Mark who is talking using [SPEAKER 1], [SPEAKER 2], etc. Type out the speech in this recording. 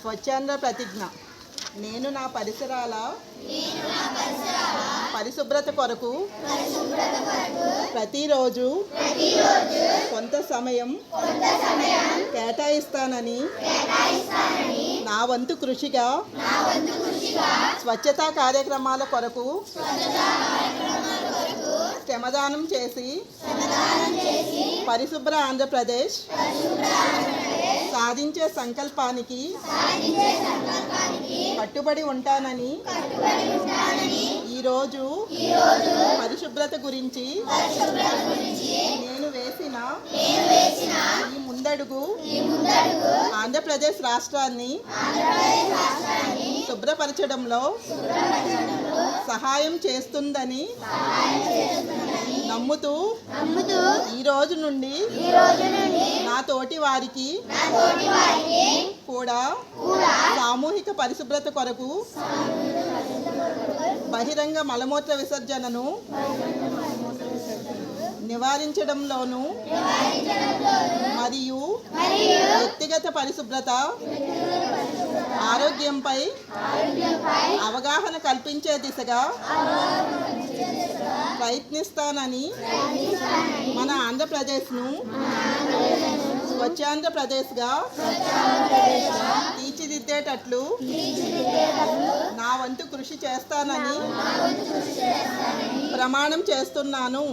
[SPEAKER 1] స్వచ్ఛంద ప్రతిజ్ఞ. నేను నా పరిసరాల పరిశుభ్రత కొరకు ప్రతిరోజు కొంత సమయం కేటాయిస్తానని నా వంతు కృషిగా స్వచ్ఛతా కార్యక్రమాల కొరకు శ్రమదానం చేసి పరిశుభ్ర ఆంధ్రప్రదేశ్ సాధించే సంకల్పానికి కట్టుబడి ఉంటానని ఈరోజు పరిశుభ్రత గురించి నేను వేసిన ఈ ముందడుగు ఆంధ్రప్రదేశ్ రాష్ట్రాన్ని శుభ్రపరచడంలో సహాయం చేస్తుందని నమ్ముతూ ఈ రోజు నుండి నా తోటి వారికి కూడా సామూహిక పరిశుభ్రత కొరకు బహిరంగ మలమూత్ర విసర్జనను నివారించడంలోనూ మరియు వ్యక్తిగత పరిశుభ్రత ఆరోగ్యంపై అవగాహన కల్పించే దిశగా ప్రయత్నిస్తానని మన ఆంధ్రప్రదేశ్ను స్వచ్ఛాంధ్రప్రదేశ్గా తీర్చిదిద్దేటట్లు నా వంతు కృషి చేస్తానని ప్రమాణం చేస్తున్నాను.